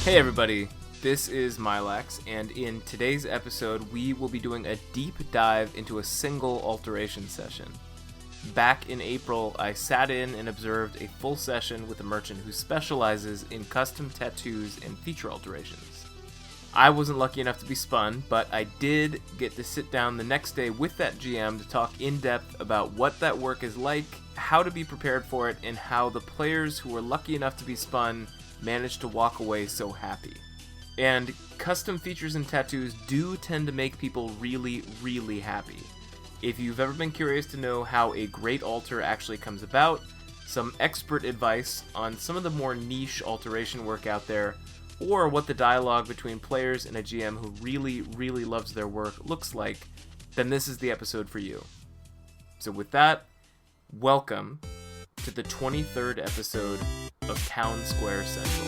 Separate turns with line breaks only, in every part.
Hey everybody, this is Milax, and in today's episode we will be doing a deep dive into a single alteration session. Back in April, I sat in and observed a full session with a merchant who specializes in custom tattoos and feature alterations. I wasn't lucky enough to be spun, but I did get to sit down the next day with that GM to talk in depth about what that work is like, how to be prepared for it, and how the players who were lucky enough to be spun managed to walk away so happy. And custom features and tattoos do tend to make people really, really happy. If you've ever been curious to know how a great alter actually comes about, some expert advice on some of the more niche alteration work out there, or what the dialogue between players and a GM who really, really loves their work looks like, then this is the episode for you. So with that, welcome to the 23rd episode of Town Square Central.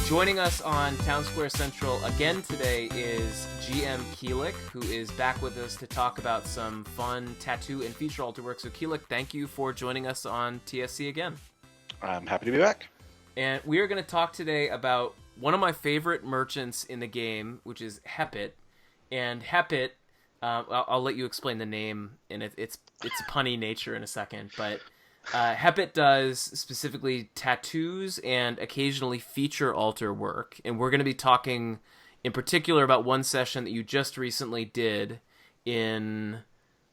Joining us on Town Square Central again today is GM Quilic, who is back with us to talk about some fun tattoo and feature alter work. So Quilic, thank you for joining us on TSC again.
I'm happy to be back.
And we are going to talk today about one of my favorite merchants in the game, which is Hepit. And Hepit, I'll let you explain the name, and it's a punny nature in a second, but Hepit does specifically tattoos and occasionally feature alter work. And we're going to be talking in particular about one session that you just recently did in,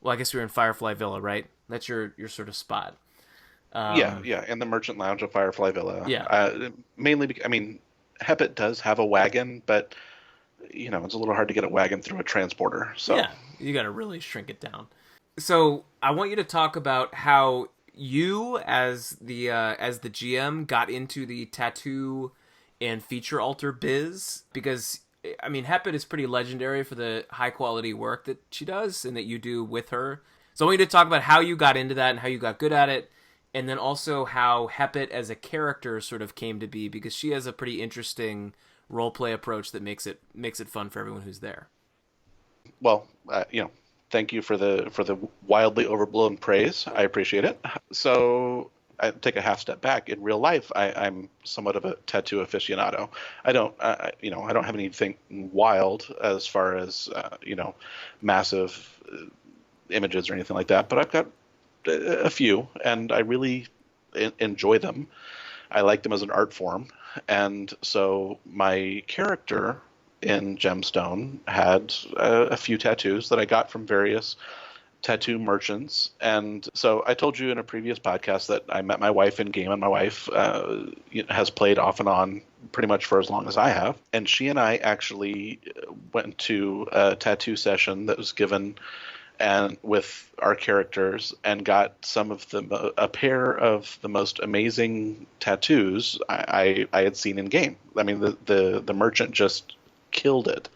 well, I guess we were in Firefly Villa, right? That's your sort of spot.
Yeah, in the Merchant Lounge of Firefly Villa.
Yeah.
Mainly because, Hepit does have a wagon, but, it's a little hard to get a wagon through a transporter. So
yeah, you got to really shrink it down. So I want you to talk about how you, as the GM, got into the tattoo and feature alter biz, because Hepit is pretty legendary for the high quality work that she does and that you do with her. So I want you to talk about how you got into that and how you got good at it, and then also how Hepit as a character sort of came to be, because she has a pretty interesting roleplay approach that makes it fun for everyone who's there.
Well, thank you for the wildly overblown praise. I appreciate it. So I take a half step back. In real life, I'm somewhat of a tattoo aficionado. I don't have anything wild as far as massive images or anything like that, but I've got a few, and I really enjoy them. I like them as an art form, and so my character in Gemstone had a few tattoos that I got from various tattoo merchants. And so I told you in a previous podcast that I met my wife in game, and my wife has played off and on pretty much for as long as I have. And she and I actually went to a tattoo session that was given and with our characters, and got a pair of the most amazing tattoos I had seen in game. The merchant just killed it,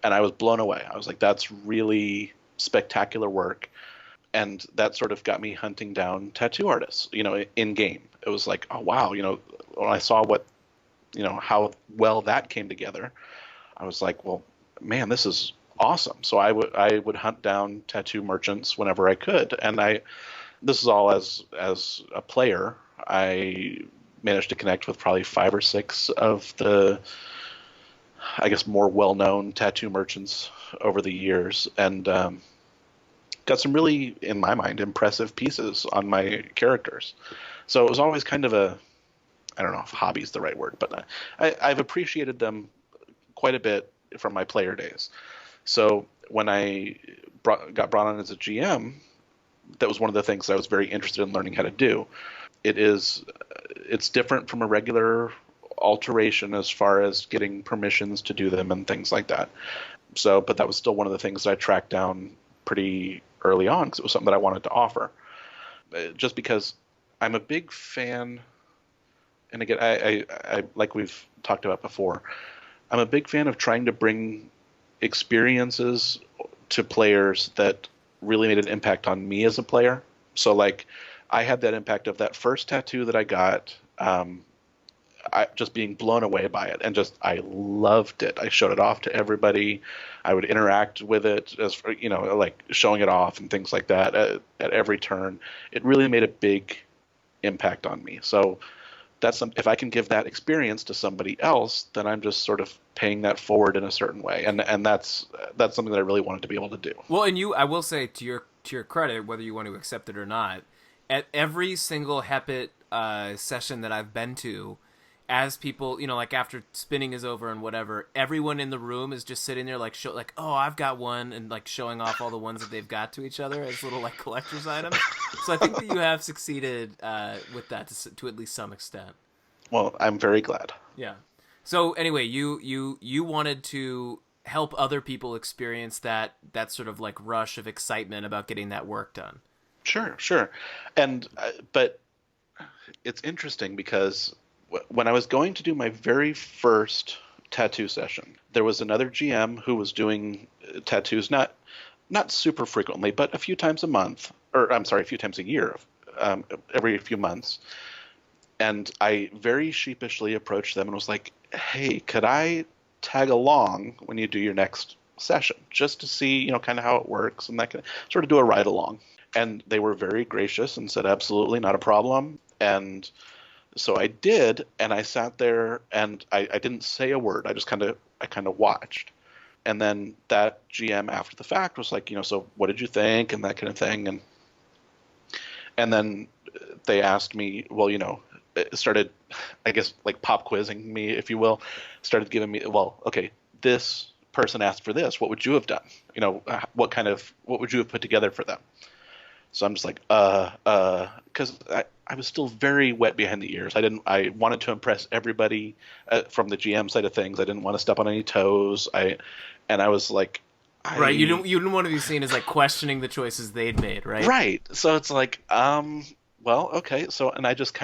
and I was blown away. I was like, that's really spectacular work. And that sort of got me hunting down tattoo artists, in game. It was like, oh wow, when I saw how well that came together, I was like, well, man, this is awesome. So I would hunt down tattoo merchants whenever I could. And this is all as a player. I managed to connect with probably 5 or 6 of the, I guess, more well-known tattoo merchants over the years, and got some really, in my mind, impressive pieces on my characters. So it was always kind of I don't know if hobby is the right word, but I've appreciated them quite a bit from my player days. So when I got brought on as a GM, that was one of the things I was very interested in learning how to do. It's different from a regular alteration as far as getting permissions to do them and things like that. So, but that was still one of the things that I tracked down pretty early on, because it was something that I wanted to offer. Just because I'm a big fan, and again, I like we've talked about before, I'm a big fan of trying to bring experiences to players that really made an impact on me as a player. So like I had that impact of that first tattoo that I got. just being blown away by it, and just I loved it. I showed it off to everybody. I would interact with it as like showing it off and things like that at every turn. It really made a big impact on me. So if I can give that experience to somebody else, then I'm just sort of paying that forward in a certain way, and that's something that I really wanted to be able to do.
Well, and I will say to your credit, whether you want to accept it or not, at every single Hepit session that I've been to, as people, like after spinning is over and whatever, everyone in the room is just sitting there like oh, I've got one, and like showing off all the ones that they've got to each other as little like collector's items. So I think that you have succeeded with that to at least some extent.
Well, I'm very glad.
Yeah. So anyway, you wanted to help other people experience that sort of like rush of excitement about getting that work done.
Sure. And but it's interesting because when I was going to do my very first tattoo session, there was another GM who was doing tattoos not super frequently, but a few times a month, or I'm sorry, a few times a year, every few months. And I very sheepishly approached them and was like, "Hey, could I tag along when you do your next session, just to see, kind of how it works, and that kind of sort of do a ride along?" And they were very gracious and said, "Absolutely, not a problem." And so I did, and I sat there and I didn't say a word. I kind of watched. And then that GM after the fact was like, "So what did you think?" and that kind of thing. And then they asked me, well, started, I guess, like pop quizzing me, if you will, started giving me, well, okay, this person asked for this. What would you have done? What would you have put together for them? So I'm just like, because I was still very wet behind the ears. I wanted to impress everybody from the GM side of things. I didn't want to step on any toes. And I was like,
right. You didn't want to be seen as like questioning the choices they'd made, right?
Right. So it's like, well, okay. So, and I just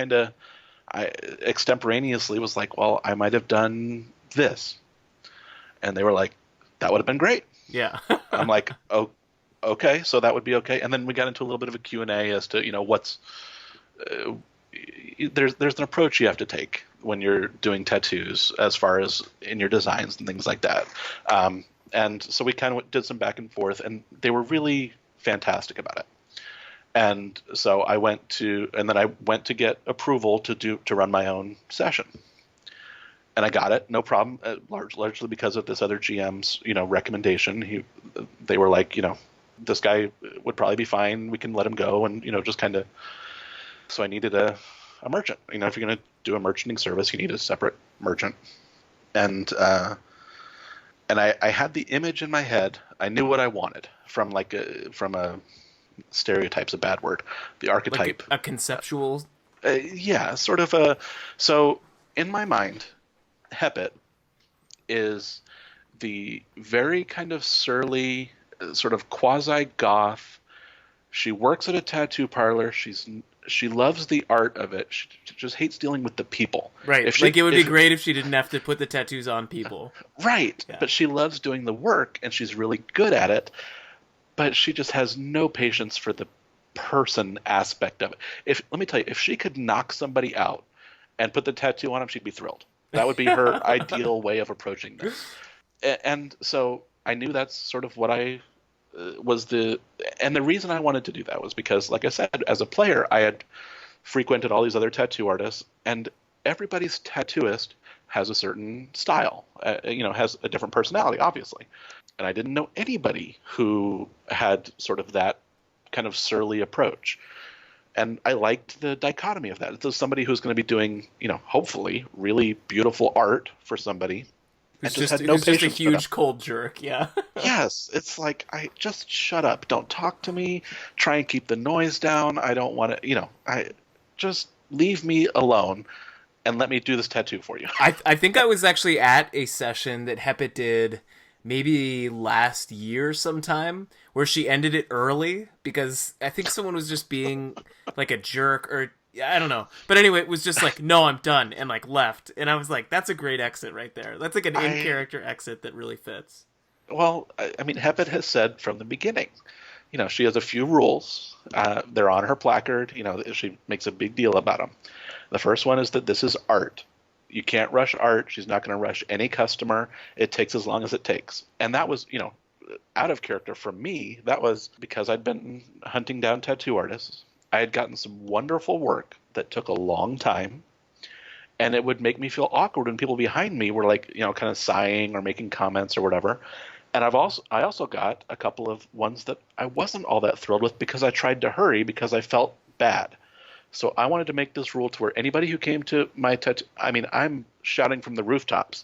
I extemporaneously was like, well, I might have done this. And they were like, that would have been great.
Yeah.
I'm like, oh, okay. So that would be okay. And then we got into a little bit of a Q&A as to, what's, there's an approach you have to take when you're doing tattoos as far as in your designs and things like that. And so we kind of did some back and forth, and they were really fantastic about it. And so I went to get approval to run my own session, and I got it, no problem. Largely because of this other GM's, recommendation. They were like, this guy would probably be fine. We can let him go, and just kind of. So I needed a merchant. If you're going to do a merchanting service, you need a separate merchant, and I had the image in my head. I knew what I wanted from a stereotype's a bad word. The archetype.
Like a conceptual.
Yeah, sort of so in my mind, Hepit is the very kind of surly, sort of quasi-goth. She works at a tattoo parlor. She loves the art of it. She just hates dealing with the people.
Right. It would be great if she didn't have to put the tattoos on people.
Right.
Yeah.
But she loves doing the work, and she's really good at it. But she just has no patience for the person aspect of it. Let me tell you, if she could knock somebody out and put the tattoo on them, she'd be thrilled. That would be her ideal way of approaching this. And so I knew that's sort of what I and the reason I wanted to do that was because, like I said, as a player, I had frequented all these other tattoo artists, and everybody's tattooist has a certain style, has a different personality, obviously. And I didn't know anybody who had sort of that kind of surly approach. And I liked the dichotomy of that. It's somebody who's going to be doing, hopefully really beautiful art for somebody.
Who's just a huge cold jerk, yeah.
Yes, it's like, I just shut up. Don't talk to me. Try and keep the noise down. I don't want to, I just leave me alone and let me do this tattoo for you.
I think I was actually at a session that Hepit did maybe last year sometime, where she ended it early because I think someone was just being like a jerk, or I don't know. But anyway, it was just like, no, I'm done, and like left. And I was like, that's a great exit right there. That's like an in-character exit that really fits.
Well, I mean, Hepit has said from the beginning, she has a few rules. They're on her placard. She makes a big deal about them. The first one is that this is art. You can't rush art. She's not going to rush any customer. It takes as long as it takes. And that was, out of character from me. That was because I'd been hunting down tattoo artists. I had gotten some wonderful work that took a long time, and it would make me feel awkward when people behind me were like, kind of sighing or making comments or whatever. And I also got a couple of ones that I wasn't all that thrilled with because I tried to hurry because I felt bad. So I wanted to make this rule to where anybody who came to my tattoo, I'm shouting from the rooftops,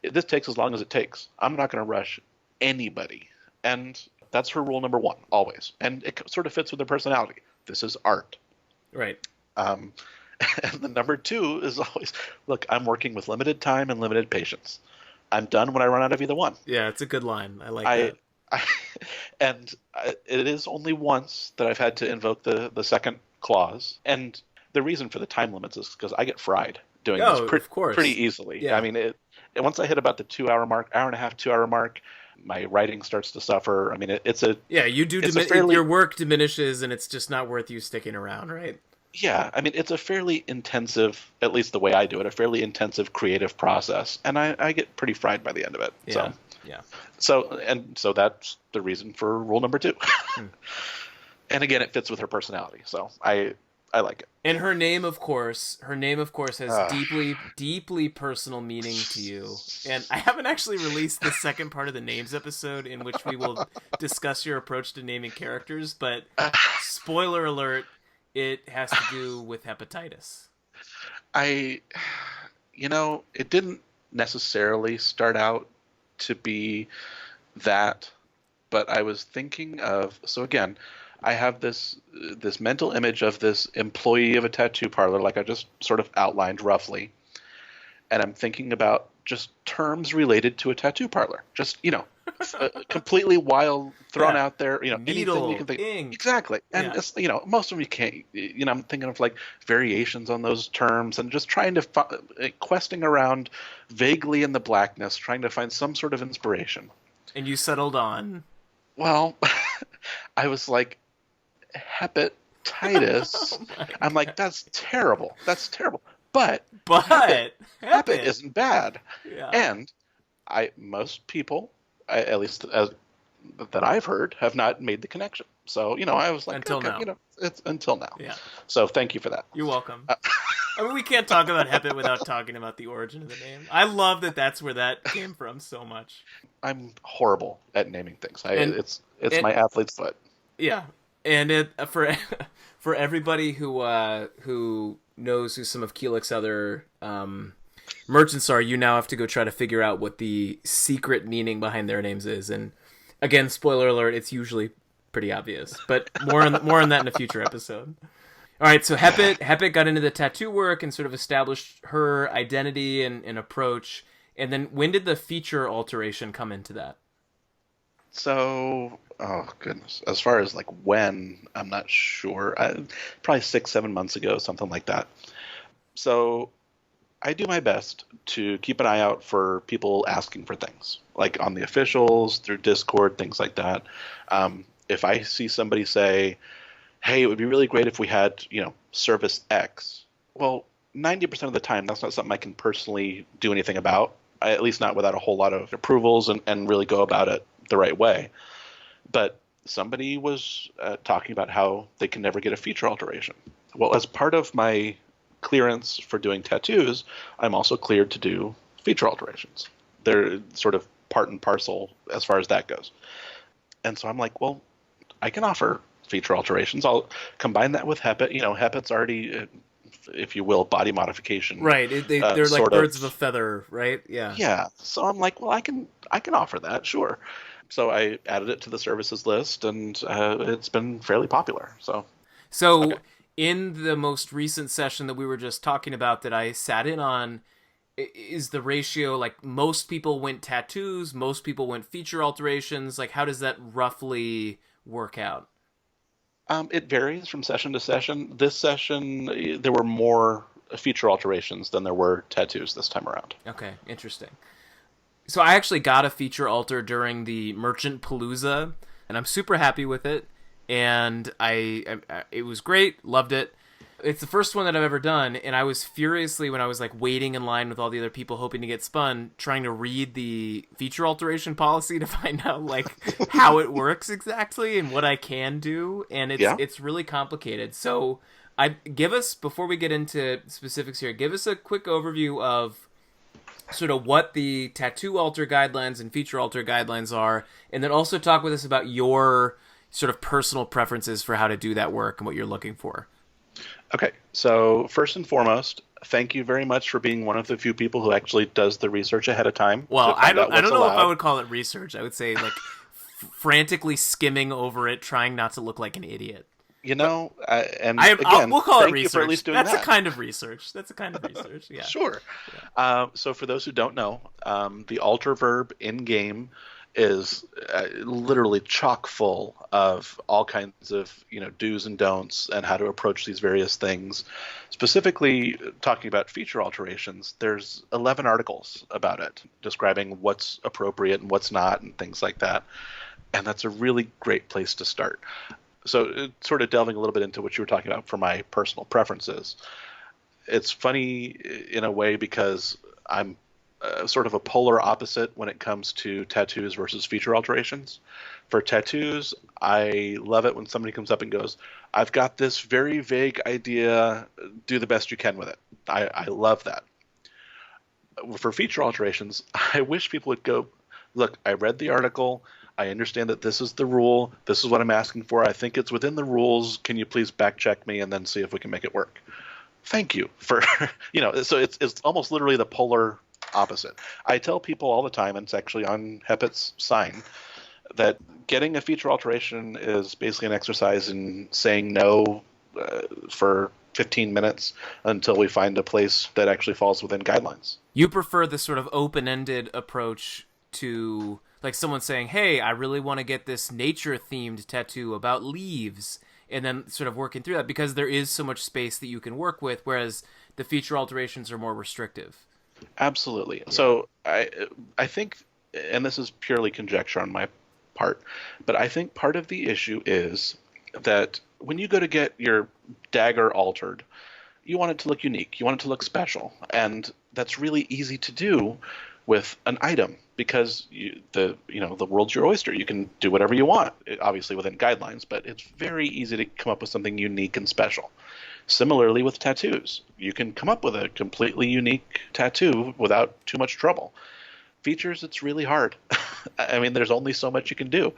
this takes as long as it takes. I'm not going to rush anybody. And that's her rule number one, always. And it sort of fits with her personality. This is art.
Right.
And the number two is always, look, I'm working with limited time and limited patience. I'm done when I run out of either one.
Yeah, it's a good line. I like that.
It is only once that I've had to invoke the second clause. And the reason for the time limits is because I get fried doing this
of course.
pretty easily.
Yeah.
I mean, once I hit about the 2 hour mark, hour and a half, 2 hour mark, my writing starts to suffer. I mean,
your work diminishes, and it's just not worth you sticking around, right?
Yeah, I mean, it's a fairly intensive, at least the way I do it, a fairly intensive creative process, and I get pretty fried by the end of it.
Yeah.
So that's the reason for rule number two. And again, it fits with her personality, so I like it.
And her name, of course, has deeply personal meaning to you. And I haven't actually released the second part of the names episode in which we will discuss your approach to naming characters, but spoiler alert, it has to do with hepatitis.
It didn't necessarily start out to be that, but I was thinking of, so again, I have this mental image of this employee of a tattoo parlor, like I just sort of outlined roughly, and I'm thinking about just terms related to a tattoo parlor, just completely wild, thrown out there,
Needle,
anything you can think.
ink.
Exactly, and it's, most of them you can't. I'm thinking of like variations on those terms, and just trying to questing around vaguely in the blackness, trying to find some sort of inspiration.
And you settled on?
Well, I was like, hepatitis. I'm like, that's terrible. But Hepit isn't bad.
Yeah.
And most people, at least as that I've heard, have not made the connection. So, I was like,
until now.
It's until now.
Yeah.
So thank you for that.
You're welcome. I mean, we can't talk about Hepit without talking about the origin of the name. I love that that's where that came from so much.
I'm horrible at naming things. It's my athlete's foot.
Yeah. And for everybody who knows who some of Quilic's other merchants are, you now have to go try to figure out what the secret meaning behind their names is. And again, spoiler alert, it's usually pretty obvious. But more on that in a future episode. All right, so Hepit got into the tattoo work and sort of established her identity and approach. And then when did the feature alteration come into that?
So, oh goodness, as far as like when, I'm not sure. Probably 6-7 months ago, something like that. So I do my best to keep an eye out for people asking for things, like on the officials, through Discord, things like that. If I see somebody say, hey, it would be really great if we had, service X. Well, 90% of the time, that's not something I can personally do anything about, at least not without a whole lot of approvals and really go about it the right way. But somebody was talking about how they can never get a feature alteration. Well, as part of my clearance for doing tattoos, I'm also cleared to do feature alterations. They're sort of part and parcel as far as that goes. And so I'm like, well, I can offer feature alterations. I'll combine that with Hepit. Hepit's already, if you will, body modification.
Right. They're like birds of a feather, right? Yeah.
Yeah. So I'm like, well, I can offer that, sure. So I added it to the services list, and it's been fairly popular. So okay.
In the most recent session that we were just talking about that I sat in on, is the ratio like most people went tattoos, most people went feature alterations? Like, how does that roughly work out?
It varies from session to session. This session, there were more feature alterations than there were tattoos this time around.
Okay, interesting. So I actually got a feature alter during the Merchant Palooza, and I'm super happy with it. And it was great, loved it. It's the first one that I've ever done, and I was furiously, when I was like waiting in line with all the other people hoping to get spun, trying to read the feature alteration policy to find out like how it works exactly and what I can do, and
Yeah.
it's really complicated. So I give us, before we get into specifics here, give us a quick overview of sort of what the tattoo alter guidelines and feature alter guidelines are, and then also talk with us about your sort of personal preferences for how to do that work and what you're looking for.
Okay, so first and foremost, thank you very much for being one of the few people who actually does the research ahead of time.
Well,
to find out
I don't
what's
know if I
allowed.
would call it research. I would say like frantically skimming over it, trying not to look like an idiot.
You know, and
We'll call it
thank you for at
research.
least doing
That's
that.
a kind of research. That's a kind of research. Yeah.
Sure. So for those who don't know, the alter verb in game is literally chock full of all kinds of do's and don'ts and how to approach these various things. Specifically talking about feature alterations, there's 11 articles about it describing what's appropriate and what's not and things like that. And that's a really great place to start. So sort of delving a little bit into what you were talking about for my personal preferences. It's funny in a way because I'm sort of a polar opposite when it comes to tattoos versus feature alterations. For tattoos, I love it when somebody comes up and goes, I've got this very vague idea, do the best you can with it. I love that. For feature alterations, I wish people would go, look, I read the article, I understand that this is the rule, this is what I'm asking for, I think it's within the rules, can you please back check me and then see if we can make it work? Thank you for, so it's almost literally the polar opposite. I tell people all the time, and it's actually on Hepit's sign, that getting a feature alteration is basically an exercise in saying no for 15 minutes until we find a place that actually falls within guidelines.
You prefer this sort of open-ended approach to like someone saying, hey, I really want to get this nature-themed tattoo about leaves, and then sort of working through that because there is so much space that you can work with, whereas the feature alterations are more restrictive.
Absolutely. Yeah. So I think, and this is purely conjecture on my part, but I think part of the issue is that when you go to get your dagger altered, you want it to look unique. You want it to look special. And that's really easy to do with an item because the world's your oyster. You can do whatever you want, obviously within guidelines, but it's very easy to come up with something unique and special. Similarly with tattoos, you can come up with a completely unique tattoo without too much trouble. Features, it's really hard. I mean, there's only so much you can do.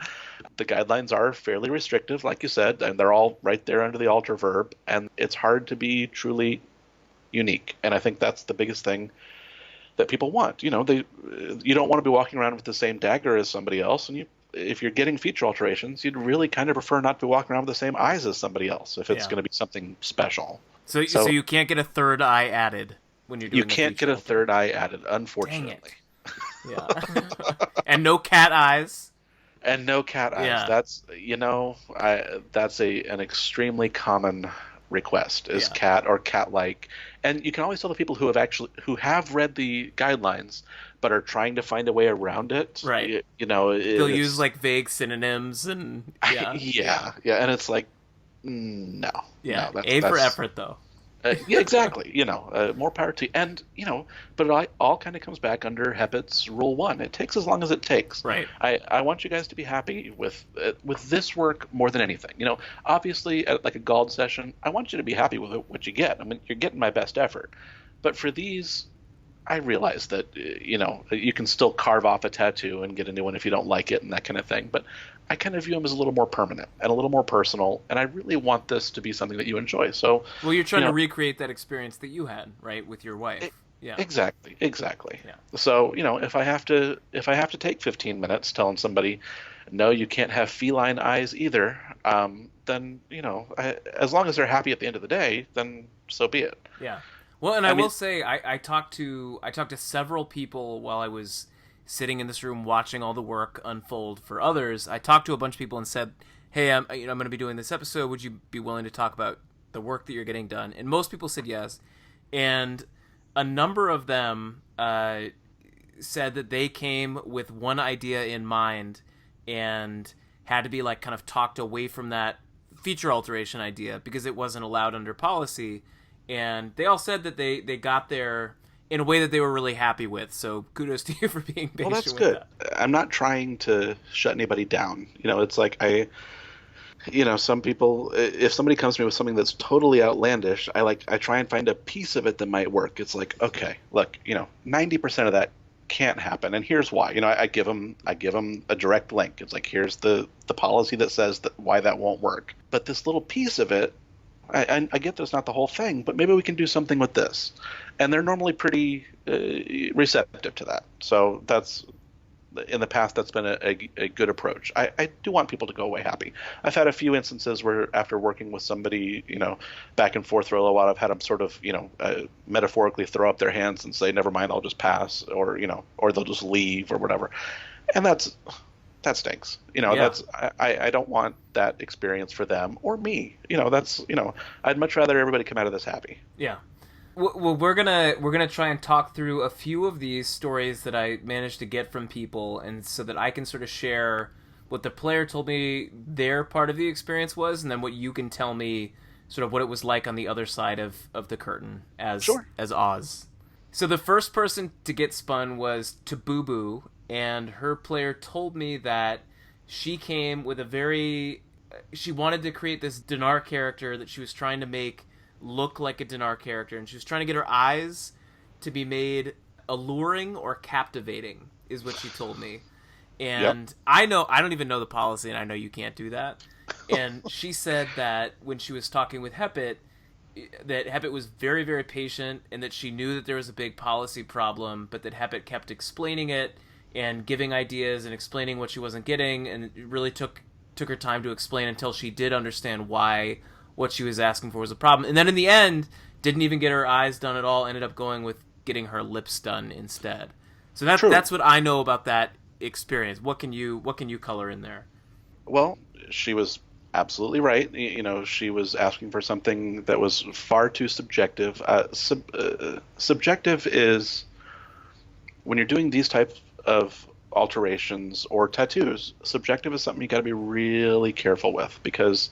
The guidelines are fairly restrictive, like you said, and they're all right there under the alter verb, and it's hard to be truly unique. And I think that's the biggest thing that people want. You don't want to be walking around with the same dagger as somebody else, and if you're getting feature alterations, you'd really kind of prefer not to be walking around with the same eyes as somebody else if it's going to be something special.
So you can't get a third eye added when you're doing.
You can't get a third eye added, unfortunately.
Dang it. Yeah. And no cat eyes.
And no cat eyes.
Yeah.
That's that's an extremely common request is cat or cat-like. And you can always tell the people who have read the guidelines but are trying to find a way around it.
Right. They'll use like vague synonyms and
yeah. And it's like no.
Yeah.
No,
A for effort though.
Yeah, exactly. More power to you. And, but it all kind of comes back under Hepit's Rule 1. It takes as long as it takes.
Right.
I want you guys to be happy with this work more than anything. Obviously, at like a Gald session, I want you to be happy with what you get. I mean, you're getting my best effort. But for these, I realize that, you can still carve off a tattoo and get a new one if you don't like it and that kind of thing. But I kind of view them as a little more permanent and a little more personal, and I really want this to be something that you enjoy. So,
well, you're trying to recreate that experience that you had, right, with your wife. Yeah.
Exactly.
Yeah.
So, if I have to take 15 minutes telling somebody, no, you can't have feline eyes either, then as long as they're happy at the end of the day, then so be it.
Yeah. Well, and I will say, I talked to several people while I was sitting in this room watching all the work unfold for others. I talked to a bunch of people and said, hey, I'm going to be doing this episode. Would you be willing to talk about the work that you're getting done? And most people said yes. And a number of them said that they came with one idea in mind and had to be like kind of talked away from that feature alteration idea because it wasn't allowed under policy, and they all said that they got there in a way that they were really happy with. So kudos to you for being patient.
Well, that's
with
good.
that.
I'm not trying to shut anybody down. It's like some people, if somebody comes to me with something that's totally outlandish, I try and find a piece of it that might work. It's like, okay, look, 90% of that can't happen, and here's why. I give them a direct link. It's like, here's the policy that says why that won't work. But this little piece of it, I get that's not the whole thing, but maybe we can do something with this. And they're normally pretty receptive to that. So in the past, that's been a good approach. I do want people to go away happy. I've had a few instances where after working with somebody, back and forth for a little while, I've had them sort of, metaphorically throw up their hands and say, never mind, I'll just pass, or they'll just leave or whatever. And that stinks. That's, I don't want that experience for them or me. I'd much rather everybody come out of this happy.
Yeah. Well, we're gonna try and talk through a few of these stories that I managed to get from people, and so that I can sort of share what the player told me their part of the experience was, and then what you can tell me sort of what it was like on the other side of the curtain as Oz. So the first person to get spun was Tabubu, and her player told me that she came with she wanted to create this Dinar character that she was trying to make look like a Dinar character, and she was trying to get her eyes to be made alluring or captivating, is what she told me. And yep. I don't even know the policy, and I know you can't do that. And she said that when she was talking with Hepit, that Hepit was very, very patient, and that she knew that there was a big policy problem, but that Hepit kept explaining it and giving ideas and explaining what she wasn't getting, and it really took her time to explain until she did understand why what she was asking for was a problem. And then in the end, didn't even get her eyes done at all, ended up going with getting her lips done instead. So that's what I know about that experience. What can you color in there?
Well, she was absolutely right. She was asking for something that was far too subjective. Subjective is when you're doing these types of alterations or tattoos, subjective is something you got to be really careful with, because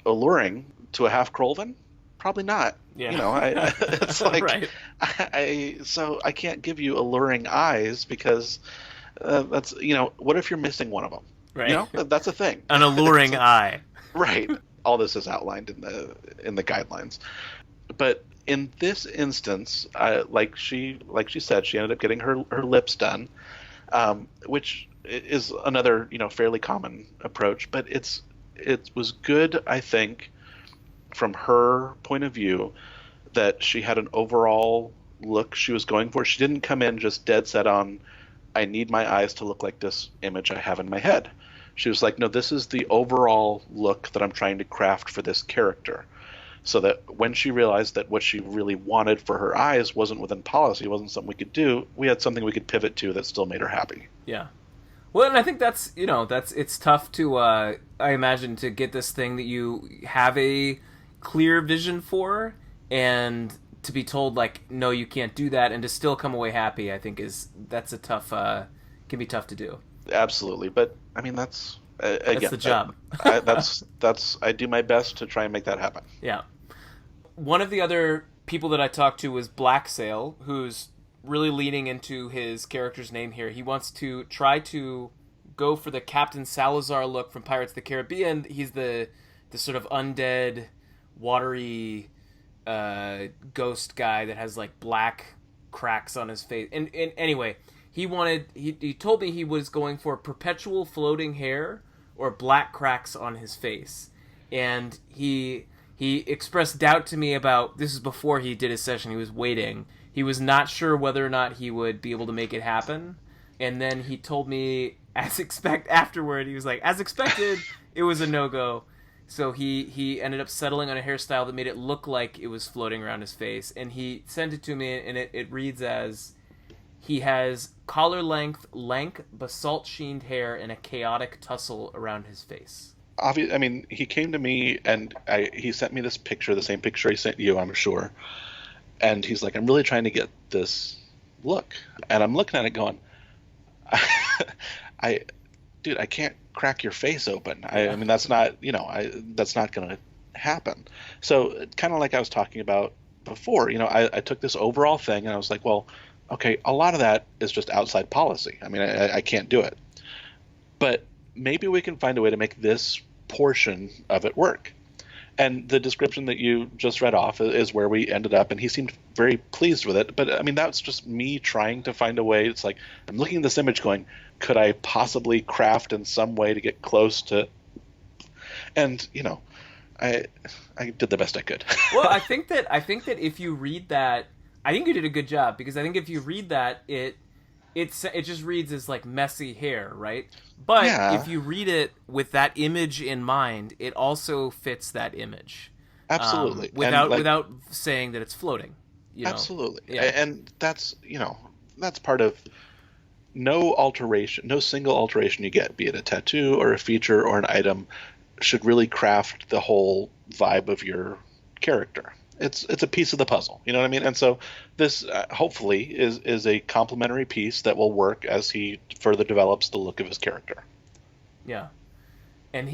alluring to a half Krolven? Probably not. Yeah. It's like, right. So I can't give you alluring eyes because that's, what if you're missing one of them?
Right.
That's a thing.
An alluring eye.
Right. All this is outlined in the guidelines. But in this instance, like she said, she ended up getting her lips done, which is another, fairly common approach, but it was good, I think, from her point of view, that she had an overall look she was going for. She didn't come in just dead set on, I need my eyes to look like this image I have in my head. She was like, no, this is the overall look that I'm trying to craft for this character. So that when she realized that what she really wanted for her eyes wasn't within policy, wasn't something we could do, we had something we could pivot to that still made her happy.
Yeah. Well, and I think it's tough to, I imagine, to get this thing that you have a clear vision for, and to be told, like, no, you can't do that, and to still come away happy, I think that's a tough, can be tough to do.
Absolutely. But, I mean, that's
the job.
I do my best to try and make that happen.
Yeah. One of the other people that I talked to was Blacksail, who's really leaning into his character's name here. He wants to try to go for the Captain Salazar look from Pirates of the Caribbean. He's the sort of undead, watery ghost guy that has like black cracks on his face. And anyway, he told me he was going for perpetual floating hair or black cracks on his face. And he expressed doubt to me about, this is before he did his session, he was waiting. He was not sure whether or not he would be able to make it happen. And then he told me, afterward, he was like, as expected, it was a no-go. So he ended up settling on a hairstyle that made it look like it was floating around his face. And he sent it to me, and it reads as, he has collar-length, lank, basalt-sheened hair and a chaotic tussle around his face.
I mean, he came to me, and he sent me this picture, the same picture he sent you, I'm sure. And he's like, I'm really trying to get this look. And I'm looking at it going, dude, I can't crack your face open. I mean, that's not, that's not going to happen. So kind of like I was talking about before, I took this overall thing and I was like, well, okay, a lot of that is just outside policy. I mean, I can't do it, but maybe we can find a way to make this portion of it work. And the description that you just read off is where we ended up, and he seemed very pleased with it. But I mean, that's just me trying to find a way. It's like I'm looking at this image going, could I possibly craft in some way to get close to? And I did the best I could.
Well, I think that if you read that, I think you did a good job, because I think if you read that, it just reads as like messy hair, right? But
Yeah,
if you read it with that image in mind, it also fits that image,
absolutely. And
without saying that it's floating.
absolutely.
Yeah,
And that's part of no single alteration you get, be it a tattoo or a feature or an item, should really craft the whole vibe of your character. It's a piece of the puzzle, you know what I mean? And so this hopefully is a complementary piece that will work as he further develops the look of his character.
yeah. And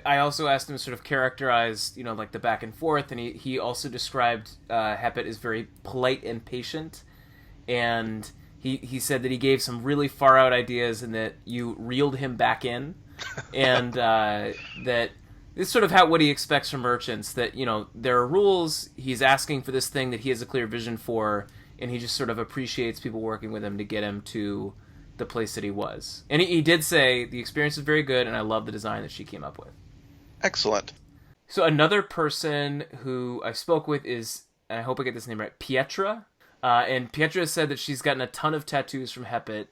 I also asked him to sort of characterize, like the back and forth, and he also described Hepit as very polite and patient, and he said that he gave some really far out ideas and that you reeled him back in, and that it's sort of what he expects from merchants, that there are rules, he's asking for this thing that he has a clear vision for, and he just sort of appreciates people working with him to get him to the place that he was. And he did say the experience is very good, and I love the design that she came up with.
Excellent.
So another person who I spoke with is, and I hope I get this name right, Pietra. And Pietra said that she's gotten a ton of tattoos from Hepit,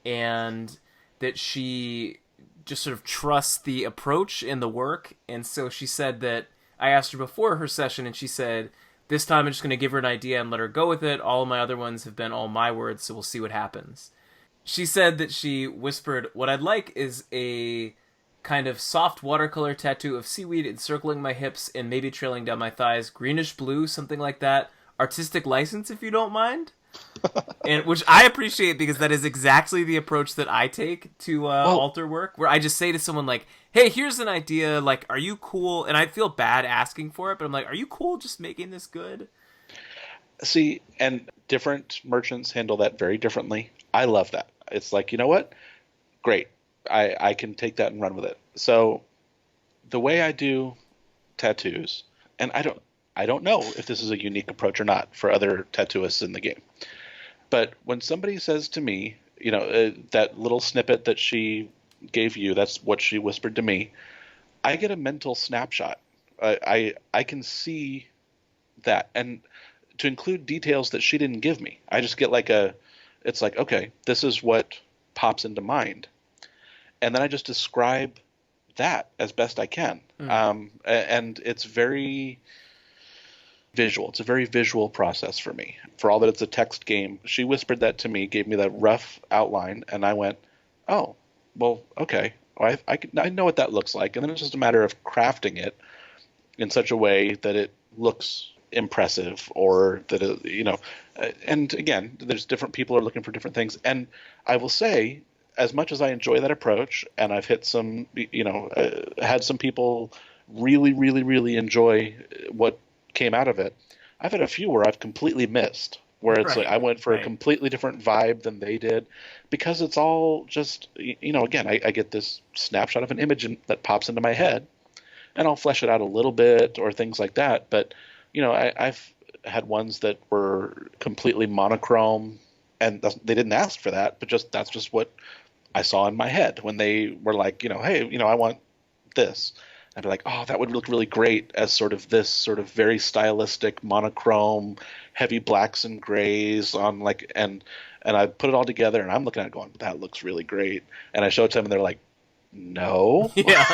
and that she just sort of trusts the approach in the work. And so she said that I asked her before her session, and she said, this time I'm just going to give her an idea and let her go with it. All of my other ones have been all my words, so we'll see what happens. She said that she whispered, what I'd like is a kind of soft watercolor tattoo of seaweed encircling my hips and maybe trailing down my thighs, greenish blue, something like that. Artistic license, if you don't mind. And which I appreciate, because that is exactly the approach that I take to
Well,
alter work, where I just say to someone like, hey, here's an idea, like, are you cool? And I feel bad asking for it, but I'm like, are you cool just making this good?
see, and different merchants handle that very differently. I love that. It's like, you know what? Great. I can take that and run with it. So the way I do tattoos, and I don't know if this is a unique approach or not for other tattooists in the game. But when somebody says to me, that little snippet that she gave you, that's what she whispered to me, I get a mental snapshot. I can see that, and to include details that she didn't give me, I just get it's like, okay, this is what pops into mind, and then I just describe that as best I can. And it's very visual. It's a very visual process for me. For all that it's a text game, she whispered that to me, gave me that rough outline, and I went, "Oh, well, okay. Well, I know what that looks like." And then it's just a matter of crafting it in such a way that it looks impressive, or that and again, there's different people are looking for different things. And I will say, as much as I enjoy that approach, and I've hit some, had some people really, really, really enjoy what came out of it, I've had a few where I've completely missed, where it's like
Right,
I went for a
right.
completely different vibe than they did, because it's all just, again, I get this snapshot of an image that pops into my head, and I'll flesh it out a little bit or things like that. But I've had ones that were completely monochrome, and they didn't ask for that, but that's just what I saw in my head when they were like, hey, I want this. I'd be like, oh, that would look really great as sort of this sort of very stylistic monochrome, heavy blacks and grays on and I put it all together, and I'm looking at it going, that looks really great. And I show it to them, and they're like, no.
Yeah,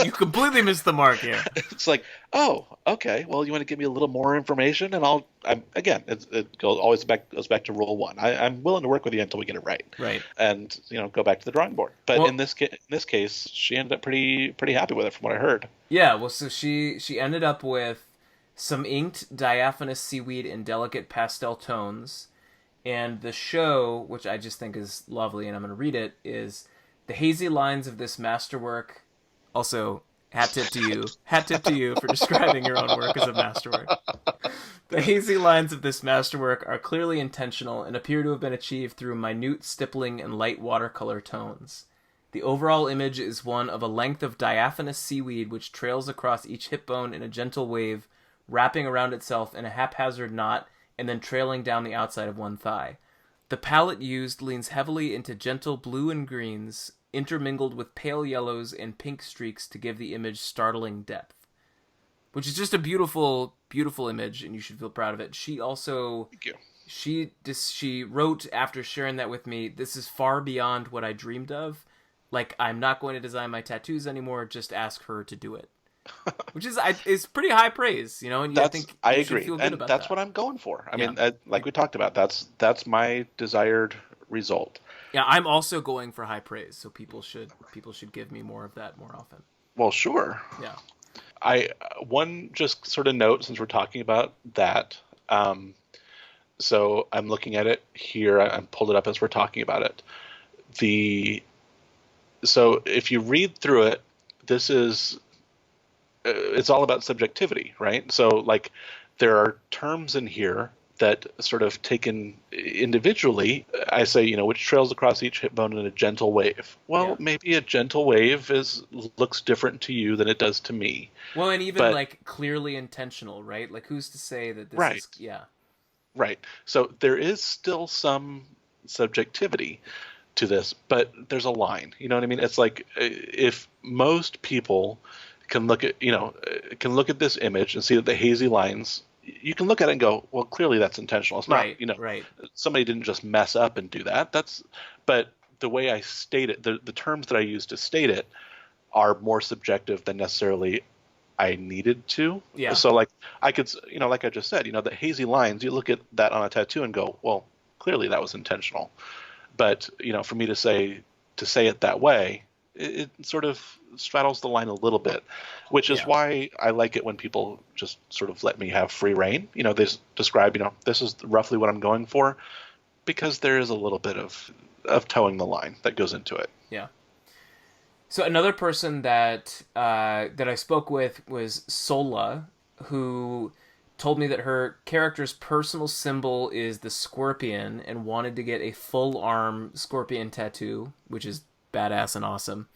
you completely missed the mark here.
It's like, oh, okay. Well, you want to give me a little more information, and again, it goes back to rule one. I'm willing to work with you until we get it right,
Right.
and go back to the drawing board. But
Well,
in this case, she ended up pretty happy with it, from what I heard.
yeah, well, so she ended up with some inked diaphanous seaweed in delicate pastel tones, and the show, which I just think is lovely, and I'm going to read it, is The hazy lines of this masterwork, also, hat tip to you for describing your own work as a masterwork. The hazy lines of this masterwork are clearly intentional and appear to have been achieved through minute stippling and light watercolor tones. The overall image is one of a length of diaphanous seaweed which trails across each hip bone in a gentle wave, wrapping around itself in a haphazard knot and then trailing down the outside of one thigh. The palette used leans heavily into gentle blue and greens, intermingled with pale yellows and pink streaks to give the image startling depth. Which is just a beautiful, beautiful image, and you should feel proud of it. She also...
Thank you.
She wrote, after sharing that with me, this is far beyond what I dreamed of. Like, I'm not going to design my tattoos anymore, just ask her to do it. Which is pretty high praise, you know? And
I
think
agree.
feel good
and
about
that's
that.
what I'm going for. I mean, like we talked about, that's my desired result.
Yeah, I'm also going for high praise, so people should give me more of that more often.
Well, sure.
Yeah.
One just sort of note, since we're talking about that. So I'm looking at it here. I pulled it up as we're talking about it. So if you read through it, this is it's all about subjectivity, right? So like there are terms in here that sort of taken individually, I say, which trails across each hip bone in a gentle wave. Well, maybe a gentle wave looks different to you than it does to me.
Well, and even like clearly intentional, right? Like who's to say that this is,
Right. So there is still some subjectivity to this, but there's a line. You know what I mean? It's like if most people can look at this image and see that the hazy lines, you can look at it and go, well, clearly that's intentional. It's not, somebody didn't just mess up and do that. But the way I state it, the terms that I use to state it are more subjective than necessarily I needed to.
Yeah.
So like I could, like I just said, the hazy lines, you look at that on a tattoo and go, well, clearly that was intentional. But, for me to say it that way, it sort of straddles the line a little bit, which is why I like it when people just sort of let me have free reign. They describe, this is roughly what I'm going for, because there is a little bit of towing the line that goes into it.
Yeah. So another person that I spoke with was Sola, who told me that her character's personal symbol is the scorpion and wanted to get a full arm scorpion tattoo, which is badass and awesome.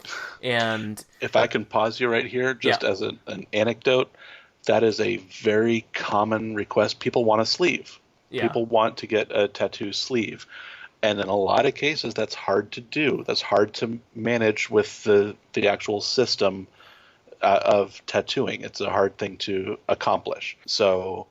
And
if I can pause you right here, just as an anecdote, that is a very common request. People want a sleeve. Yeah. People want to get a tattoo sleeve. And in a lot of cases, that's hard to do. That's hard to manage with the actual system of tattooing. It's a hard thing to accomplish. So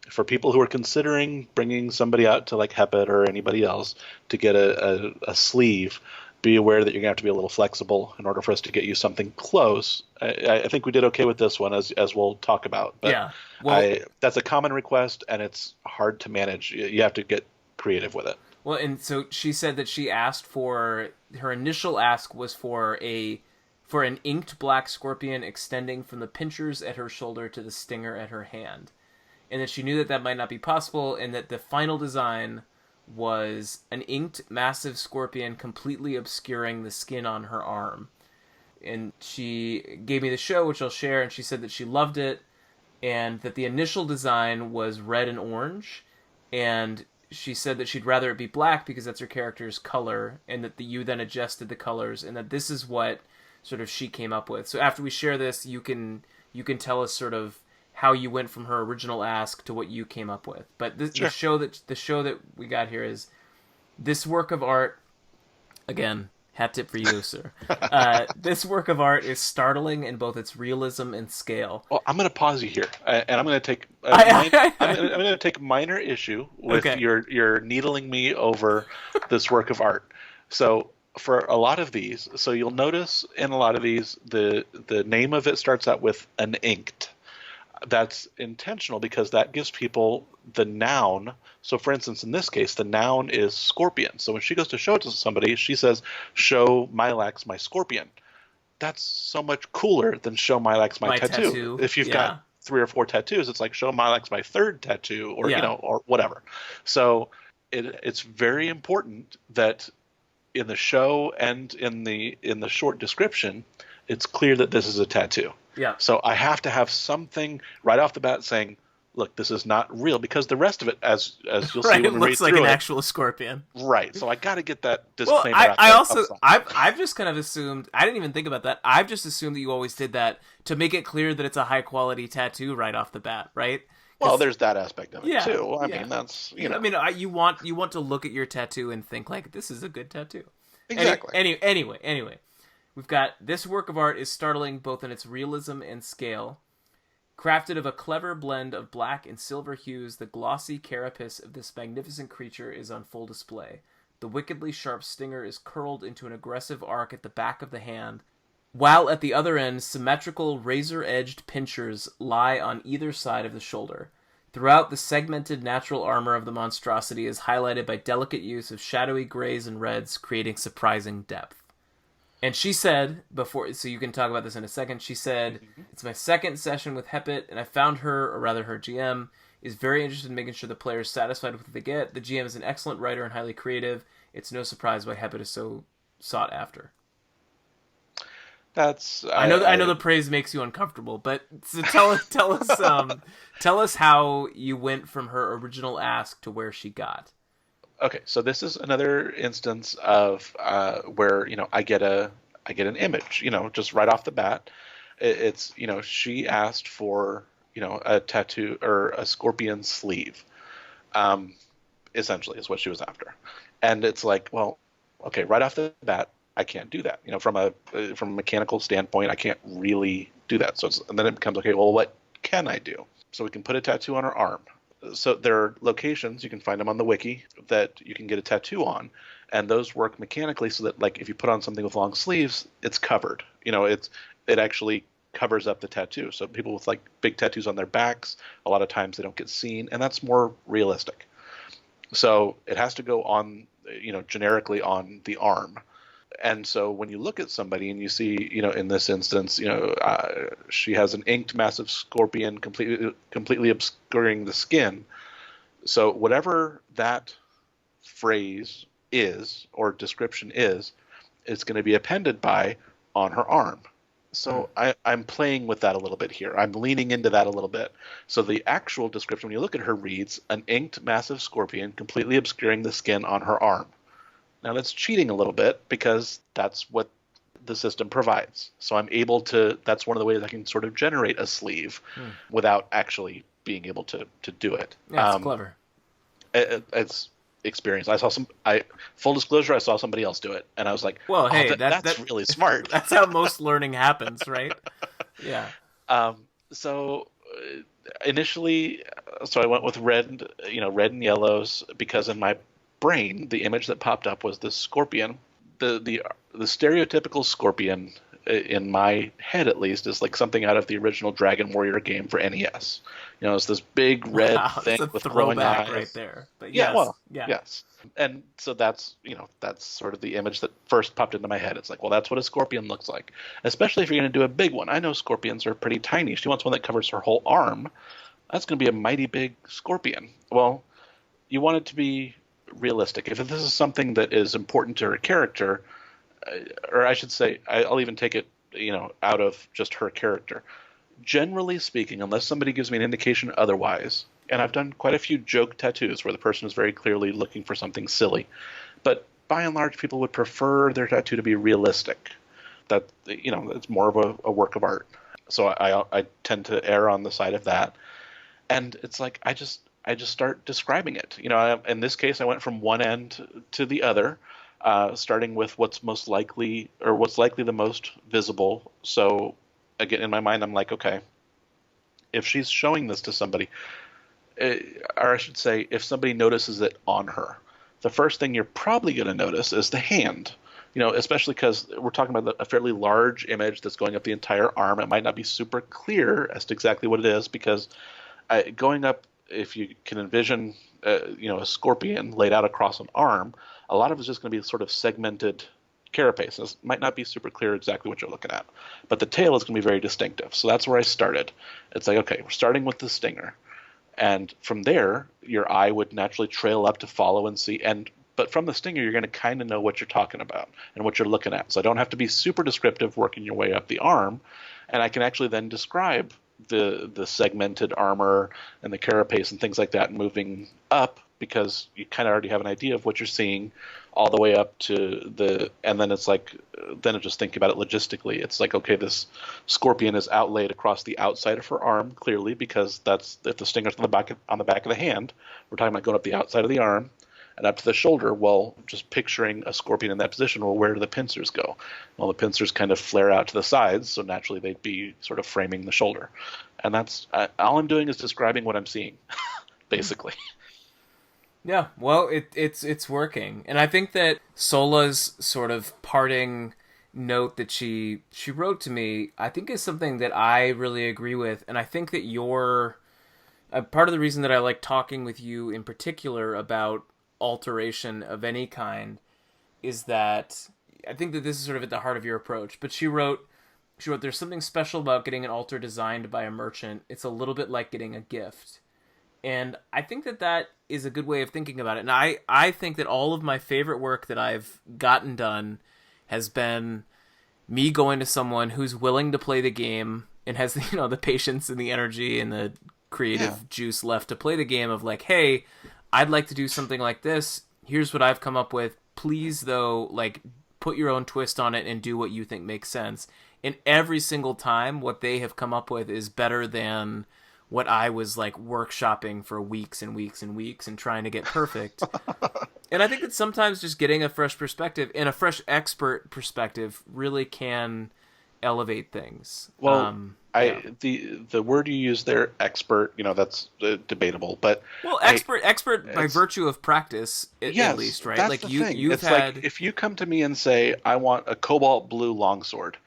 for people who are considering bringing somebody out to like Hepit or anybody else to get a sleeve, be aware that you're going to have to be a little flexible in order for us to get you something close. I think we did okay with this one, as we'll talk about. But that's a common request, and it's hard to manage. You have to get creative with it.
Well, and so she said that she asked for, her initial ask was for an inked black scorpion extending from the pinchers at her shoulder to the stinger at her hand. And that she knew that might not be possible, and that the final design was an inked massive scorpion completely obscuring the skin on her arm. And she gave me the show, which I'll share, and she said that she loved it, and that the initial design was red and orange, and she said that she'd rather it be black because that's her character's color, and that you then adjusted the colors, and that this is what sort of she came up with. So after we share this, you can tell us sort of how you went from her original ask to what you came up with. But the show that we got here is this work of art. Again, hat tip for you, sir. This work of art is startling in both its realism and scale.
Well, I'm going to pause you here, and I'm going to take I'm going to take minor issue with your needling me over this work of art. So for a lot of these, so you'll notice in a lot of these, the name of it starts out with an inked. That's intentional because that gives people the noun. So for instance, in this case, the noun is scorpion. So when she goes to show it to somebody, she says, show Milax my scorpion. That's so much cooler than show Milax my tattoo. If you've got 3 or 4 tattoos, it's like show Milax my 3rd tattoo, or or whatever. So it's very important that in the show and in the short description, it's clear that this is a tattoo.
Yeah.
So I have to have something right off the bat saying, look, this is not real, because the rest of it, as you'll see
Right,
when
it
we read
looks like
through
an
it,
actual scorpion.
right. So I got to get that
Well,
disclaimer out
I
there
also
upfront.
I've just kind of assumed, I didn't even think about that. I've just assumed that you always did that to make it clear that it's a high quality tattoo right off the bat, right?
Well, there's that aspect of it
Yeah,
too. I
yeah.
mean, that's you know.
I mean, you want to look at your tattoo and think like, this is a good tattoo.
Exactly.
Anyway, we've got this work of art is startling both in its realism and scale. Crafted of a clever blend of black and silver hues, the glossy carapace of this magnificent creature is on full display. The wickedly sharp stinger is curled into an aggressive arc at the back of the hand, while at the other end, symmetrical razor-edged pincers lie on either side of the shoulder. Throughout, the segmented natural armor of the monstrosity is highlighted by delicate use of shadowy grays and reds, creating surprising depth. And she said, before, so you can talk about this in a second, she said, it's my second session with Hepit, and I found her, or rather her GM, is very interested in making sure the player is satisfied with what they get. The GM is an excellent writer and highly creative. It's no surprise why Hepit is so sought after.
That's
I know the praise makes you uncomfortable, but so tell us how you went from her original ask to where she got.
Okay, so this is another instance of where I get an image, just right off the bat. It's she asked for a tattoo or a scorpion sleeve, essentially is what she was after, and it's like, well, okay, right off the bat, I can't do that. From a mechanical standpoint, I can't really do that. And then it becomes, okay, well, what can I do? So we can put a tattoo on her arm. So there are locations, you can find them on the wiki, that you can get a tattoo on, and those work mechanically so that, like, if you put on something with long sleeves, it's covered. It actually covers up the tattoo. So people with like big tattoos on their backs, a lot of times they don't get seen, and that's more realistic. So it has to go on, generically on the arm. And so when you look at somebody and you see, in this instance, she has an inked massive scorpion completely obscuring the skin. So whatever that phrase is or description is, it's going to be appended by on her arm. So I'm playing with that a little bit here. I'm leaning into that a little bit. So the actual description, when you look at her, reads, an inked massive scorpion completely obscuring the skin on her arm. Now that's cheating a little bit because that's what the system provides. So I'm able to, that's one of the ways I can sort of generate a sleeve without actually being able to do it.
Yeah, it's clever.
It's experience. Full disclosure, I saw somebody else do it, and I was like,
well, hey,
that's really smart.
That's how most learning happens, right? Yeah.
So initially, I went with red and yellows, because in my brain, the image that popped up was this scorpion. The stereotypical scorpion, in my head at least, is like something out of the original Dragon Warrior game for NES. It's this big red thing with glowing eyes
right there. But
yes. And so that's sort of the image that first popped into my head. It's like, well, that's what a scorpion looks like, especially if you're going to do a big one. I know scorpions are pretty tiny. She wants one that covers her whole arm. That's going to be a mighty big scorpion. Well, you want it to be realistic. If this is something that is important to her character, or I should say, I'll even take it, out of just her character. Generally speaking, unless somebody gives me an indication otherwise, and I've done quite a few joke tattoos where the person is very clearly looking for something silly, but by and large, people would prefer their tattoo to be realistic. That, it's more of a work of art. So I tend to err on the side of that. And it's like, I just start describing it. In this case, I went from one end to the other, starting with what's likely the most visible. So again, in my mind, I'm like, okay, if she's showing this to somebody, or I should say, if somebody notices it on her, the first thing you're probably going to notice is the hand. Especially because we're talking about a fairly large image that's going up the entire arm. It might not be super clear as to exactly what it is, because going up, if you can envision, a scorpion laid out across an arm, a lot of it's just going to be sort of segmented carapace. It might not be super clear exactly what you're looking at, but the tail is going to be very distinctive. So that's where I started. It's like, okay, we're starting with the stinger, and from there, your eye would naturally trail up to follow and see. And But from the stinger, you're going to kind of know what you're talking about and what you're looking at. So I don't have to be super descriptive working your way up the arm. And I can actually then describe the segmented armor and the carapace and things like that moving up, because you kind of already have an idea of what you're seeing all the way up to and then it's like, then I just think about it logistically. It's like, okay, this scorpion is outlaid across the outside of her arm, clearly, because that's, if the stinger's on the back of the hand, we're talking about going up the outside of the arm and up to the shoulder. Well, just picturing a scorpion in that position, well, where do the pincers go? Well, the pincers kind of flare out to the sides, so naturally they'd be sort of framing the shoulder. And that's all I'm doing is describing what I'm seeing, basically.
Yeah, well, it's working, and I think that Sola's sort of parting note that she wrote to me, I think is something that I really agree with, and I think that you're part of the reason that I like talking with you in particular about alteration of any kind is that I think that this is sort of at the heart of your approach. But she wrote, there's something special about getting an altar designed by a merchant. It's a little bit like getting a gift. And I think that that is a good way of thinking about it. And I think that all of my favorite work that I've gotten done has been me going to someone who's willing to play the game and has, the patience and the energy and the creative juice left to play the game of like, hey, I'd like to do something like this. Here's what I've come up with. Please, though, like, put your own twist on it and do what you think makes sense. And every single time, what they have come up with is better than what I was, like, workshopping for weeks and weeks and weeks and trying to get perfect. And I think that sometimes just getting a fresh perspective and a fresh expert perspective really can elevate things.
Well, the word you use there, expert, that's debatable, but
expert by virtue of practice, at least, right?
That's
like
the
you've
it's
had.
Like if you come to me and say, I want a cobalt blue longsword,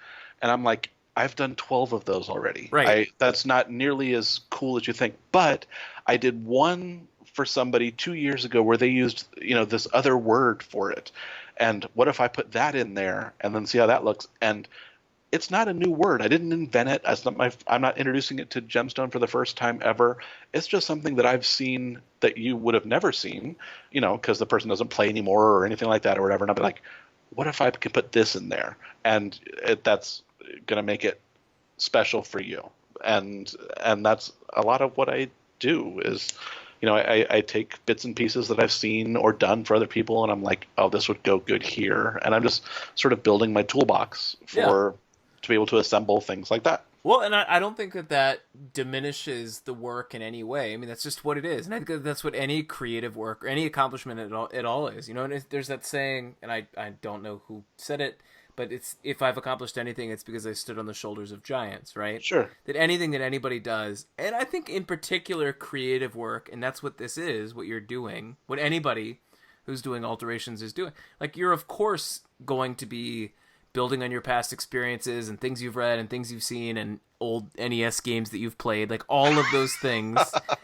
and I'm like, I've done 12 of those already.
Right.
That's not nearly as cool as you think, but I did one for somebody 2 years ago where they used, this other word for it. And what if I put that in there and then see how that looks? And it's not a new word. I didn't invent it. I'm not introducing it to Gemstone for the first time ever. It's just something that I've seen that you would have never seen, because the person doesn't play anymore or anything like that or whatever. And I'll be like, what if I could put this in there? And that's going to make it special for you. And that's a lot of what I do is, I take bits and pieces that I've seen or done for other people, and I'm like, oh, this would go good here. And I'm just sort of building my toolbox to be able to assemble things like that.
Well, and I don't think that diminishes the work in any way. I mean, that's just what it is. And I think that's what any creative work or any accomplishment it all is. And there's that saying, and I don't know who said it, but it's, if I've accomplished anything, it's because I stood on the shoulders of giants, right?
Sure.
That anything that anybody does, and I think in particular creative work, and that's what this is, what you're doing, what anybody who's doing alterations is doing. Like, you're of course going to be building on your past experiences and things you've read and things you've seen and old NES games that you've played, like all of those things.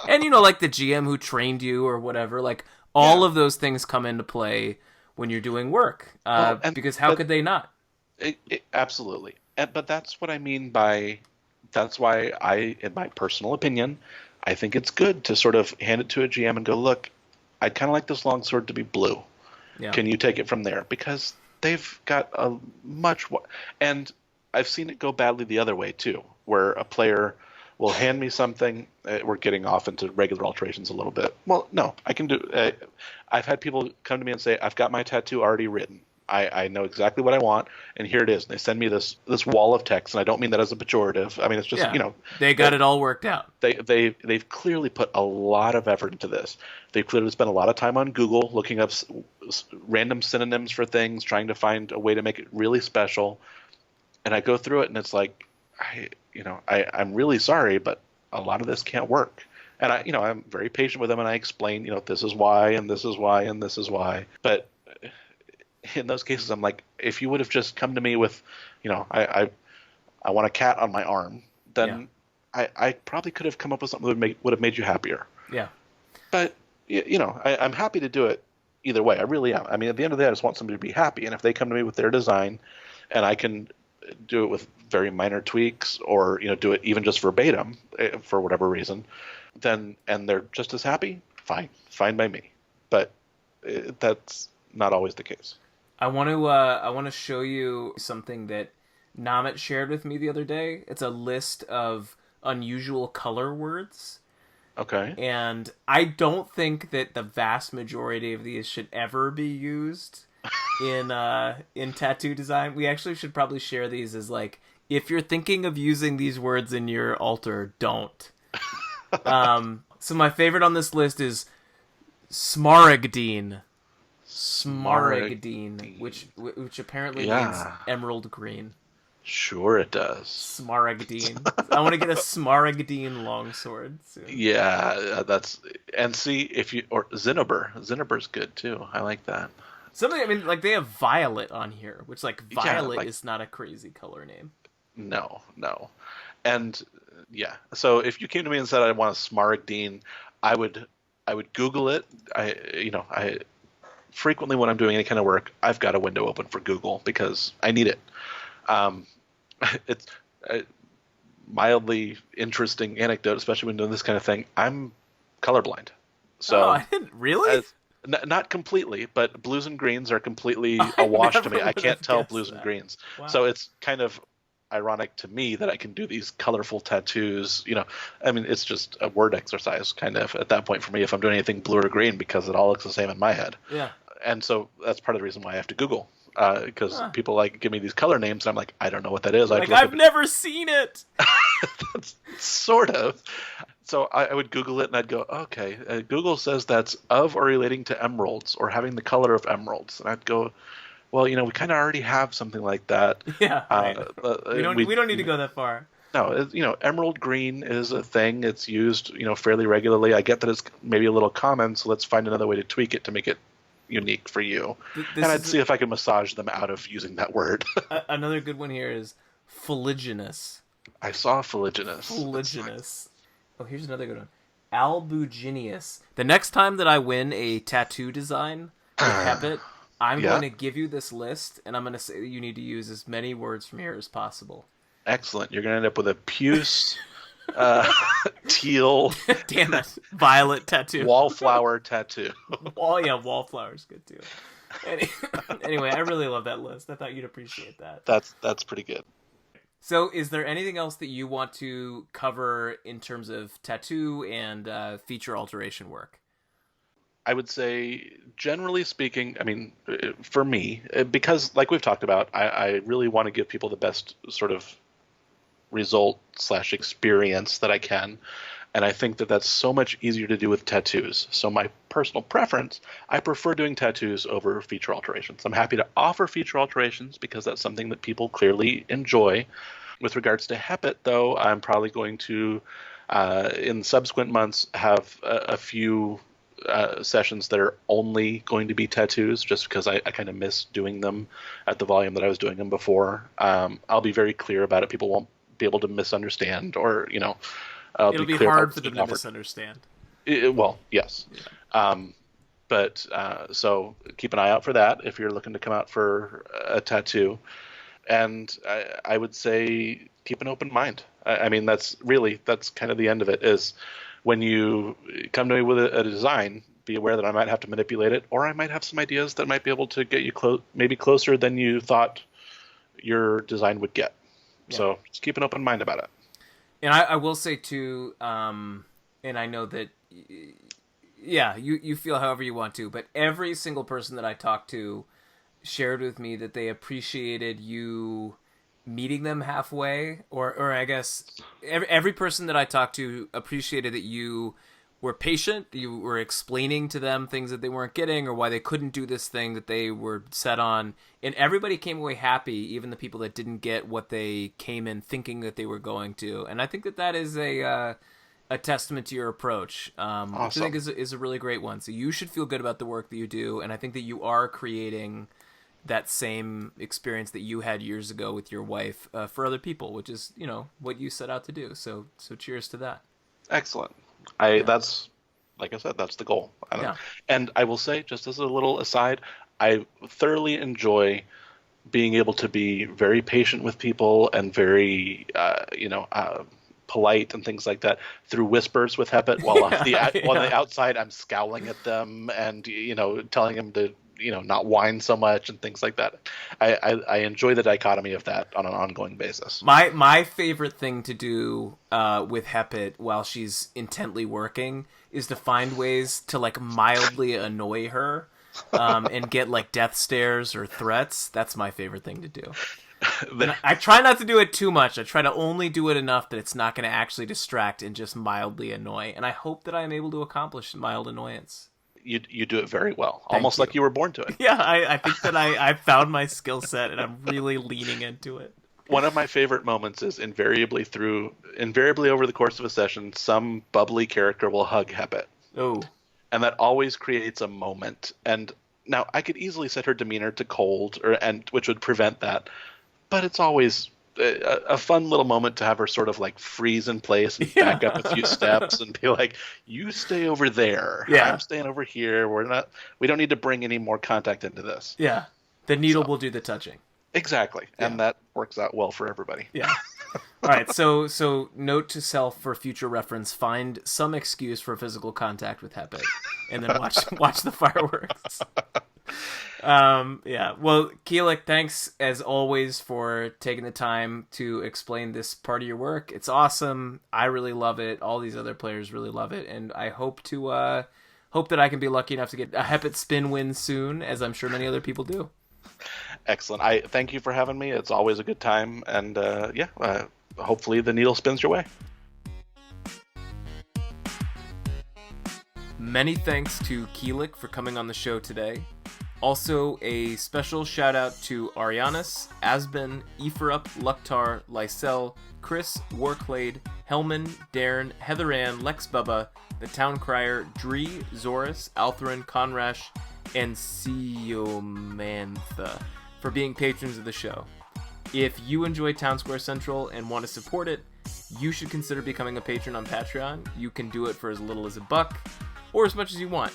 And, like the GM who trained you or whatever, like all of those things come into play when you're doing work. Because how could they not?
Absolutely. But that's what I mean by, that's why in my personal opinion, I think it's good to sort of hand it to a GM and go, look, I'd kind of like this longsword to be blue. Yeah. Can you take it from there? Because they've got a much, and I've seen it go badly the other way too, where a player will hand me something. We're getting off into regular alterations a little bit. Well, no, I can do. I've had people come to me and say, I've got my tattoo already written. I know exactly what I want, and here it is. And they send me this wall of text, and I don't mean that as a pejorative. I mean, it's just,
they got it all worked out.
They've clearly put a lot of effort into this. They've clearly spent a lot of time on Google looking up random synonyms for things, trying to find a way to make it really special. And I go through it, and it's like, I'm really sorry, but a lot of this can't work. And I'm very patient with them, and I explain, this is why, and this is why, and this is why. But in those cases, I'm like, if you would have just come to me with, I want a cat on my arm, then I probably could have come up with something that would have made you happier.
Yeah.
But, I'm happy to do it either way. I really am. I mean, at the end of the day, I just want somebody to be happy. And if they come to me with their design and I can do it with very minor tweaks or, do it even just verbatim for whatever reason, and they're just as happy, fine by me. But not always the case.
I want to show you something that Namit shared with me the other day. It's a list of unusual color words.
Okay.
And I don't think that the vast majority of these should ever be used in tattoo design. We actually should probably share these as like, if you're thinking of using these words in your altar, don't. So my favorite on this list is smaragdine. Smaragdine, which apparently means emerald green.
Sure it does.
Smaragdine. I want to get a smaragdine longsword soon.
Yeah, that's and see if you or Zinnober. Zinnober's good too. I like that.
Something, I mean, like they have violet on here, which like violet
Yeah, like,
is not a crazy color name.
no, no, and yeah. So if you came to me and said I want a Smaragdine, I would Google it. I frequently when I'm doing any kind of work, I've got a window open for Google because I need it. Um, it's a mildly interesting anecdote, especially when doing this kind of thing. I'm colorblind, so
Oh, I didn't really.
not completely, but blues and greens are completely
I
a wash to
never
me. I
would
can't
have
tell
guessed
blues and
that.
greens,
Wow.
so it's kind of ironic to me that I can do these colorful tattoos. I mean, it's just a word exercise kind of at that point for me if I'm doing anything blue or green because it all looks the same in my head.
Yeah.
And so that's part of the reason why I have to Google because
Huh.
people like give me these color names and I'm like, I don't know what that is. I have
Like
to look
I've
up
never seen it.
That's sort of. So I would Google it and I'd go, okay, Google says that's of or relating to emeralds or having the color of emeralds. And I'd go, well, we kind of already have something like that.
Yeah, right. We don't need to go that far.
No, emerald green is a thing. It's used, fairly regularly. I get that it's maybe a little common, so let's find another way to tweak it to make it unique for you. And I'd see if I could massage them out of using that word.
Another good one here is fuliginous.
I saw fuliginous.
Fuliginous. Oh, here's another good one. Albuginous. The next time that I win a tattoo design with Hepit, I'm
Yeah.
going to give you this list, and I'm going to say that you need to use as many words from here as possible.
Excellent. You're going to end up with a puce, teal,
Damn it. Violet tattoo.
wallflower tattoo.
Wallflower's good too. Anyway, I really love that list. I thought you'd appreciate that.
That's pretty good.
So, is there anything else that you want to cover in terms of tattoo and feature alteration work?
I would say, generally speaking, I mean, for me, because like we've talked about, I really want to give people the best sort of result/experience that I can. And I think that that's so much easier to do with tattoos. So my personal preference, I prefer doing tattoos over feature alterations. I'm happy to offer feature alterations because that's something that people clearly enjoy. With regards to Hepit, though, I'm probably going to, in subsequent months, have a few sessions that are only going to be tattoos just because I kind of miss doing them at the volume that I was doing them before. I'll be very clear about it. People won't be able to misunderstand or,
It'll be hard for them to misunderstand.
Well, yes.
Yeah.
So keep an eye out for that if you're looking to come out for a tattoo. And I would say keep an open mind. I mean, that's kind of the end of it is when you come to me with a design, be aware that I might have to manipulate it, or I might have some ideas that might be able to get you maybe closer than you thought your design would get. Yeah. So just keep an open mind about it.
And I will say too, and I know that, yeah, you feel however you want to, but every single person that I talked to shared with me that they appreciated you meeting them halfway, or I guess every person that I talked to appreciated that you were patient, you were explaining to them things that they weren't getting or why they couldn't do this thing that they were set on, and everybody came away happy, even the people that didn't get what they came in thinking that they were going to. And I think that is a testament to your approach,
Awesome.
which I think is a really great one. So you should feel good about the work that you do, and I think that you are creating that same experience that you had years ago with your wife for other people, which is, what you set out to do. So cheers to that.
Excellent. That's, like I said, that's the goal. And I will say, just as a little aside, I thoroughly enjoy being able to be very patient with people and very, polite and things like that through whispers with Hepit, while on the outside I'm scowling at them and telling them to not whine so much and things like that. I enjoy the dichotomy of that on an ongoing basis.
My favorite thing to do with Hepit while she's intently working is to find ways to like mildly annoy her and get like death stares or threats. That's my favorite thing to do. And I try not to do it too much. I try to only do it enough that it's not going to actually distract and just mildly annoy. And I hope that I'm able to accomplish mild annoyance.
You do it very well.
Thank
Almost
you.
like you were born to it.
Yeah, I think that I found my skill set and I'm really leaning into it.
One of my favorite moments is invariably over the course of a session, some bubbly character will hug Hepit.
Oh.
And that always creates a moment. And now I could easily set her demeanor to cold, which would prevent that. But it's always a fun little moment to have her sort of like freeze in place and back up a few steps and be like, "You stay over there.
Yeah.
I'm staying over here. We don't need to bring any more contact into this."
Yeah. The needle will do the touching.
Exactly.
Yeah.
And that works out well for everybody.
Yeah. All right. So note to self for future reference: find some excuse for physical contact with Hepit, and then watch the fireworks. Yeah. Well, Quilic, thanks as always for taking the time to explain this part of your work. It's awesome. I really love it. All these other players really love it, and I hope that I can be lucky enough to get a Hepit spin win soon, as I'm sure many other people do.
Excellent. I thank you for having me. It's always a good time, and hopefully the needle spins your way.
Many thanks to Quilic for coming on the show today. Also, a special shout out to Arianis, Asben, Eferup, Luktar, Lysel, Chris, Warclade, Hellman, Darren, Heather Ann, Lex Bubba, The Town Crier, Dree, Zorus, Altherin, Conrash, and Siomantha for being patrons of the show. If you enjoy Town Square Central and want to support it, you should consider becoming a patron on Patreon. You can do it for as little as $1 or as much as you want.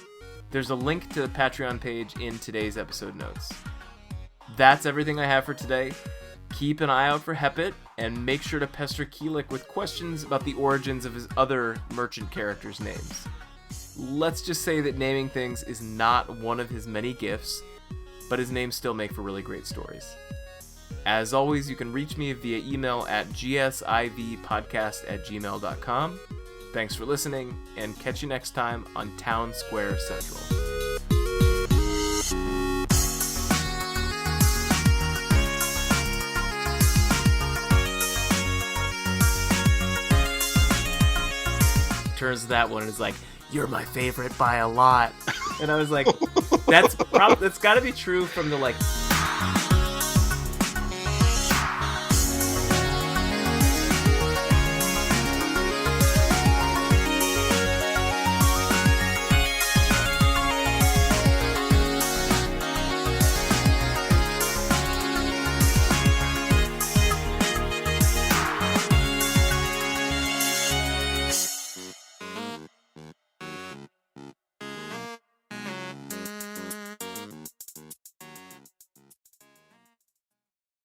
There's a link to the Patreon page in today's episode notes. That's everything I have for today. Keep an eye out for Hepit, and make sure to pester Quilic with questions about the origins of his other merchant characters' names. Let's just say that naming things is not one of his many gifts, but his names still make for really great stories. As always, you can reach me via email at gsivpodcast@gmail.com. Thanks for listening, and catch you next time on Town Square Central. Turns to that one and is like, "You're my favorite by a lot." And I was like, that's got to be true from the like